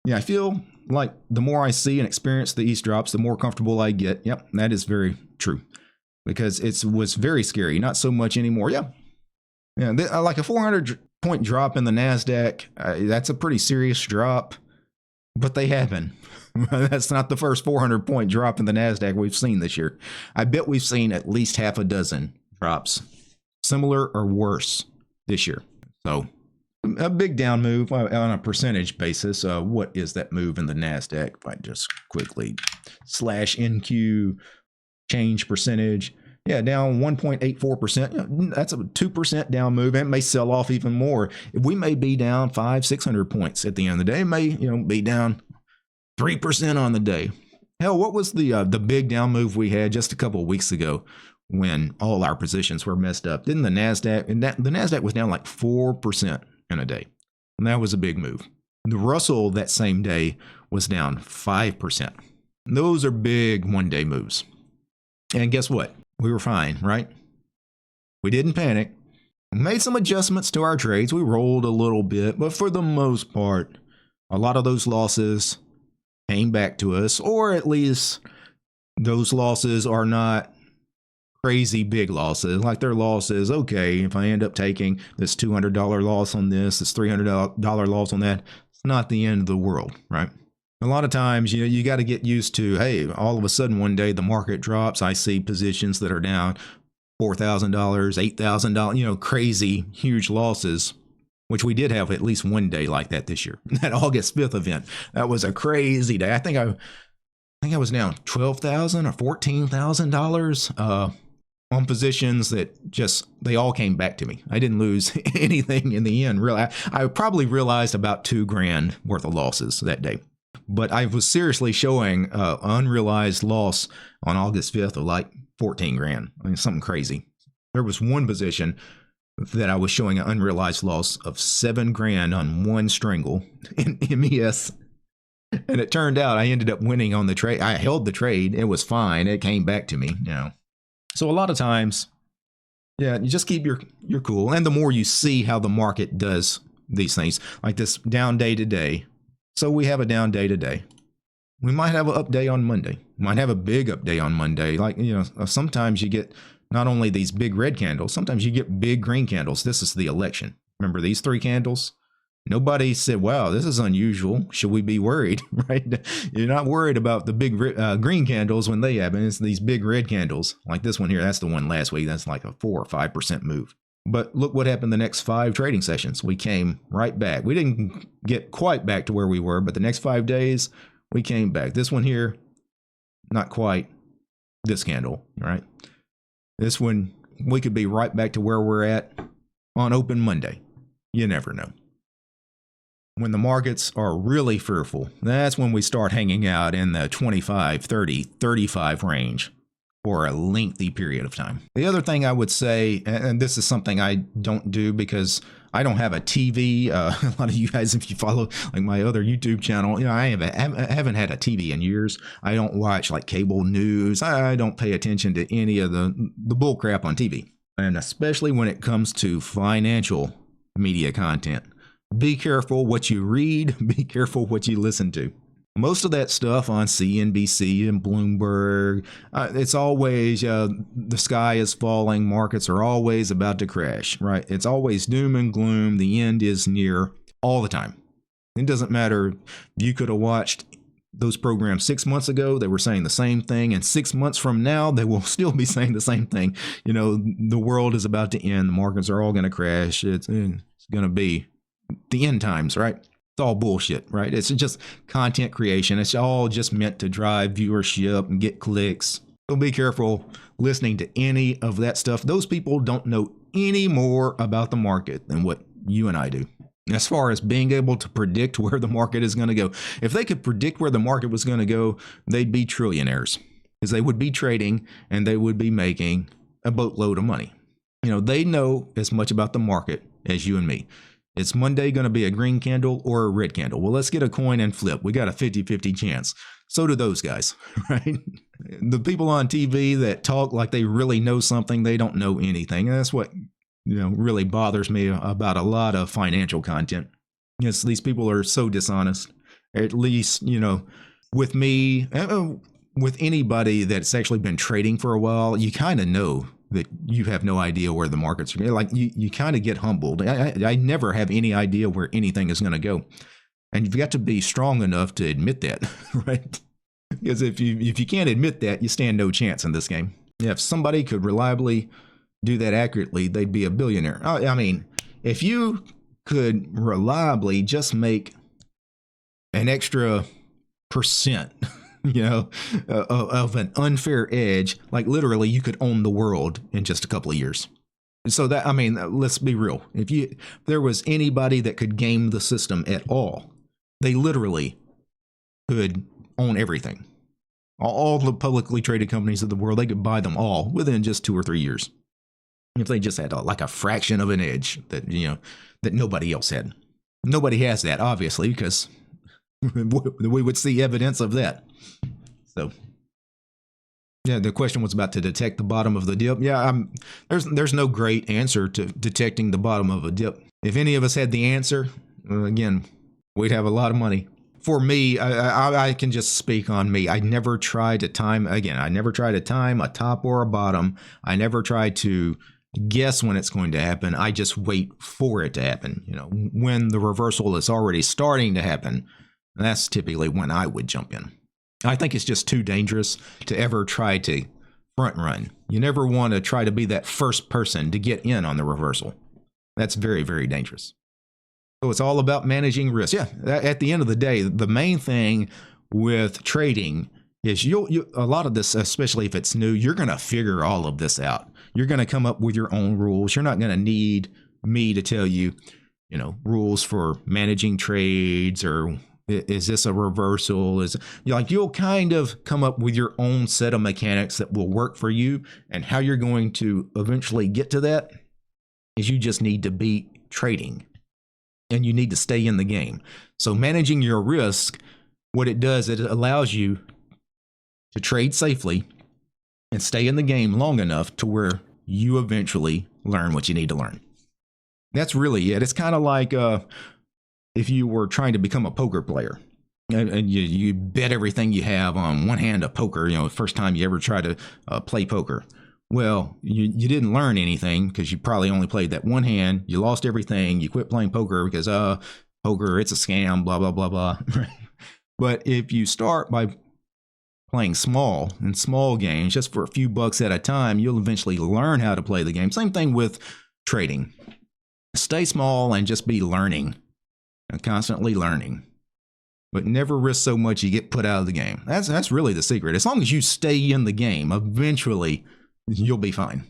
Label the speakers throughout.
Speaker 1: Yeah, I feel like the more I see and experience the East drops, the more comfortable I get. Yep, that is very true. Because it was very scary. Not so much anymore. Yeah. Yeah, like a 400-point drop in the NASDAQ, that's a pretty serious drop. But they happen. That's not the first 400-point drop in the NASDAQ we've seen this year. I bet we've seen at least half a dozen drops, similar or worse, this year. So a big down move on a percentage basis. What is that move in the NASDAQ? If I just quickly slash NQ change percentage. Yeah, down 1.84%. That's a 2% down move. And it may sell off even more. We may be down 500-600 points at the end of the day. It may, be down 3% on the day. Hell, what was the big down move we had just a couple of weeks ago when all our positions were messed up? Didn't the NASDAQ, and the NASDAQ was down like 4% in a day. And that was a big move. The Russell that same day was down 5%. Those are big one-day moves. And guess what? We were fine, right? We didn't panic. We made some adjustments to our trades. We rolled a little bit, but for the most part, a lot of those losses came back to us, or at least those losses are not crazy big losses. Like their losses, okay, if I end up taking this $200 loss on this $300 loss on that, it's not the end of the world, right? A lot of times, you got to get used to, hey, all of a sudden one day the market drops. I see positions that are down $4,000, $8,000, crazy, huge losses, which we did have at least one day like that this year. That August 5th event, that was a crazy day. I think I was down $12,000 or $14,000 on positions that they all came back to me. I didn't lose anything in the end. Really, I probably realized about $2,000 worth of losses that day. But I was seriously showing unrealized loss on August 5th of like $14,000. I mean, something crazy. There was one position that I was showing an unrealized loss of $7,000 on one strangle in MES. And it turned out I ended up winning on the trade. I held the trade. It was fine. It came back to me, So a lot of times, yeah, you just keep your cool. And the more you see how the market does these things, like this down day today. So we have a down day today. We might have an up day on Monday. We might have a big up day on Monday. Like, sometimes you get not only these big red candles, sometimes you get big green candles. This is the election. Remember these 3 candles? Nobody said, wow, this is unusual. Should we be worried, right? You're not worried about the big green candles when they happen. It's these big red candles like this one here. That's the one last week. That's like a 4 or 5% move. But look what happened the next 5 trading sessions. We came right back. We didn't get quite back to where we were, but the next 5 days, we came back. This one here, not quite this candle, right? This one, we could be right back to where we're at on open Monday. You never know. When the markets are really fearful, that's when we start hanging out in the 25, 30, 35 range for a lengthy period of time. The other thing I would say, and this is something I don't do because I don't have a TV. A lot of you guys, if you follow like my other YouTube channel, I haven't had a TV in years. I don't watch like cable news. I don't pay attention to any of the bull crap on TV. And especially when it comes to financial media content. Be careful what you read. Be careful what you listen to. Most of that stuff on CNBC and Bloomberg, it's always the sky is falling, markets are always about to crash, right? It's always doom and gloom. The end is near all the time. It doesn't matter. You could have watched those programs 6 months ago. They were saying the same thing. And 6 months from now, they will still be saying the same thing. The world is about to end. The markets are all going to crash. It's going to be the end times, right? It's all bullshit, right? It's just content creation. It's all just meant to drive viewership and get clicks. So be careful listening to any of that stuff. Those people don't know any more about the market than what you and I do. As far as being able to predict where the market is going to go, if they could predict where the market was going to go, they'd be trillionaires because they would be trading and they would be making a boatload of money. They know as much about the market as you and me. It's Monday going to be a green candle or a red candle. Well, let's get a coin and flip. We got a 50-50 chance. So do those guys, right? The people on TV that talk like they really know something, they don't know anything. And that's what, really bothers me about a lot of financial content. Yes, these people are so dishonest. At least, with me, with anybody that's actually been trading for a while, you kind of know that you have no idea where the markets are. Like you kind of get humbled. I never have any idea where anything is going to go. And you've got to be strong enough to admit that, right? Because if you can't admit that, you stand no chance in this game. Yeah, if somebody could reliably do that accurately, they'd be a billionaire. I mean, if you could reliably just make an extra percent, of an unfair edge, like literally you could own the world in just a couple of years. So that, I mean, let's be real. If there was anybody that could game the system at all, they literally could own everything. All the publicly traded companies of the world, they could buy them all within just 2 or 3 years. If they just had like a fraction of an edge that, that nobody else had. Nobody has that, obviously, because we would see evidence of that. So, yeah, the question was about to detect the bottom of the dip. Yeah, there's no great answer to detecting the bottom of a dip. If any of us had the answer, again, we'd have a lot of money. For me, I can just speak on me. I never tried to time, I never tried to time a top or a bottom. I never tried to guess when it's going to happen. I just wait for it to happen. When the reversal is already starting to happen, that's typically when I would jump in. I think it's just too dangerous to ever try to front run. You never want to try to be that first person to get in on the reversal. That's very, very dangerous. So it's all about managing risk. Yeah, at the end of the day, the main thing with trading is a lot of this, especially if it's new, you're going to figure all of this out. You're going to come up with your own rules. You're not going to need me to tell you, rules for managing trades, or is this a reversal? You'll kind of come up with your own set of mechanics that will work for you, and how you're going to eventually get to that is you just need to beat trading. And you need to stay in the game. So managing your risk, what it does, it allows you to trade safely and stay in the game long enough to where you eventually learn what you need to learn. That's really it. It's kind of like if you were trying to become a poker player and you bet everything you have on one hand of poker, the first time you ever try to play poker. Well, you didn't learn anything because you probably only played that one hand. You lost everything. You quit playing poker because, poker, it's a scam, blah, blah, blah, blah. But if you start by playing small games, just for a few bucks at a time, you'll eventually learn how to play the game. Same thing with trading. Stay small and just be learning, constantly learning. But never risk so much you get put out of the game. That's really the secret. As long as you stay in the game, eventually you'll be fine.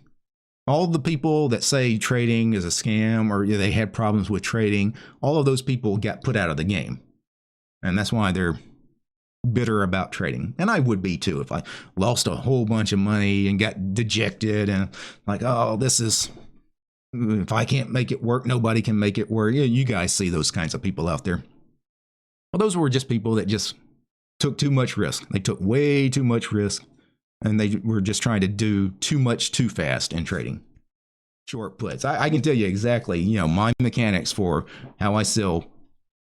Speaker 1: All the people that say trading is a scam or they had problems with trading, all of those people got put out of the game. And that's why they're bitter about trading. And I would be too if I lost a whole bunch of money and got dejected and like, oh, if I can't make it work, nobody can make it work. Yeah, you guys see those kinds of people out there. Well, those were just people that just took too much risk. They took way too much risk. And they were just trying to do too much too fast in trading. Short puts. I can tell you exactly, my mechanics for how I sell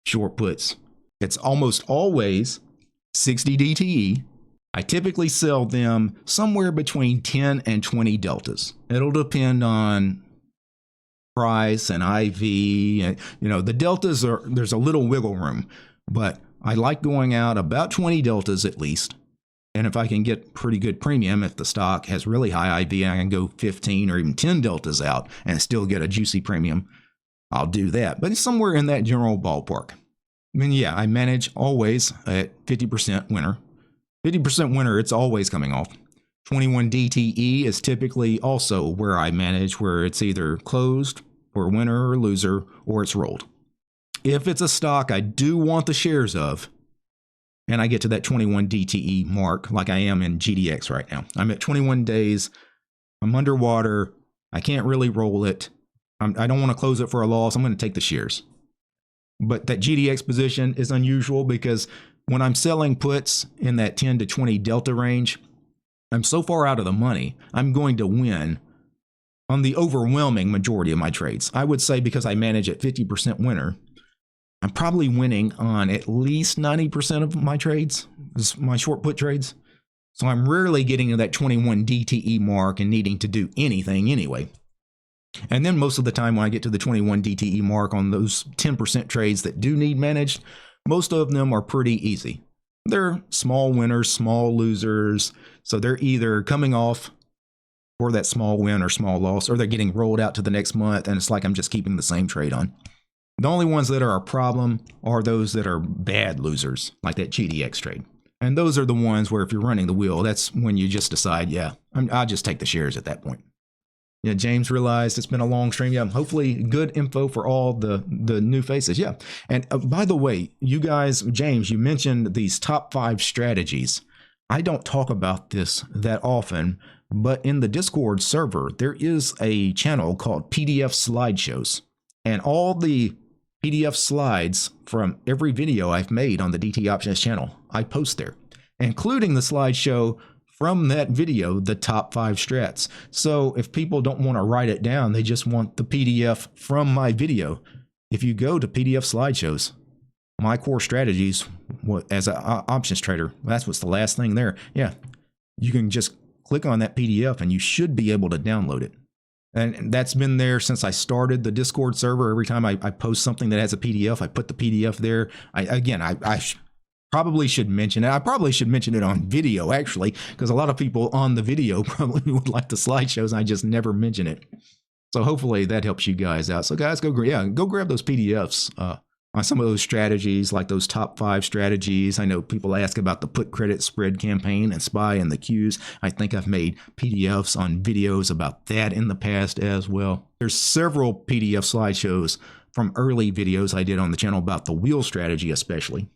Speaker 1: short puts. It's almost always 60 DTE. I typically sell them somewhere between 10 and 20 deltas. It'll depend on price and IV. The deltas there's a little wiggle room, but I like going out about 20 deltas at least. And if I can get pretty good premium, if the stock has really high IV, I can go 15 or even 10 deltas out and still get a juicy premium, I'll do that. But it's somewhere in that general ballpark. I mean, yeah, I manage always at 50% winner. 50% winner, it's always coming off. 21 DTE is typically also where I manage, where it's either closed for winner or loser, or it's rolled. If it's a stock I do want the shares of, and I get to that 21 DTE mark, like I am in GDX right now. I'm at 21 days. I'm underwater. I can't really roll it. I don't want to close it for a loss. I'm going to take the shares. But that GDX position is unusual because when I'm selling puts in that 10 to 20 delta range, I'm so far out of the money, I'm going to win on the overwhelming majority of my trades. I would say because I manage at 50% winner, I'm probably winning on at least 90% of my trades, my short put trades. So I'm rarely getting to that 21 DTE mark and needing to do anything anyway. And then most of the time when I get to the 21 DTE mark on those 10% trades that do need managed, most of them are pretty easy. They're small winners, small losers. So they're either coming off for that small win or small loss, or they're getting rolled out to the next month, and it's like I'm just keeping the same trade on. The only ones that are a problem are those that are bad losers, like that GDX trade. And those are the ones where if you're running the wheel, that's when you just decide, yeah, I'll just take the shares at that point. Yeah, James realized it's been a long stream. Yeah, hopefully good info for all the new faces. Yeah, and by the way, you guys, James, you mentioned these top 5 strategies. I don't talk about this that often, but in the Discord server, there is a channel called PDF Slideshows. And all the PDF slides from every video I've made on the DT Options channel, I post there, including the slideshow from that video, the top 5 strats. So if people don't want to write it down, they just want the PDF from my video. If you go to PDF Slideshows, my core strategies as an options trader, that's what's the last thing there. Yeah, you can just click on that PDF and you should be able to download it. And that's been there since I started the Discord server. Every time I post something that has a PDF, I put the PDF there. I probably should mention it. I probably should mention it on video, actually, because a lot of people on the video probably would like the slideshows, and I just never mention it. So hopefully that helps you guys out. So guys, go grab those PDFs on some of those strategies, like those top 5 strategies. I know people ask about the put credit spread campaign and SPY and the Qs. I think I've made PDFs on videos about that in the past as well. There's several PDF slideshows from early videos I did on the channel about the wheel strategy especially.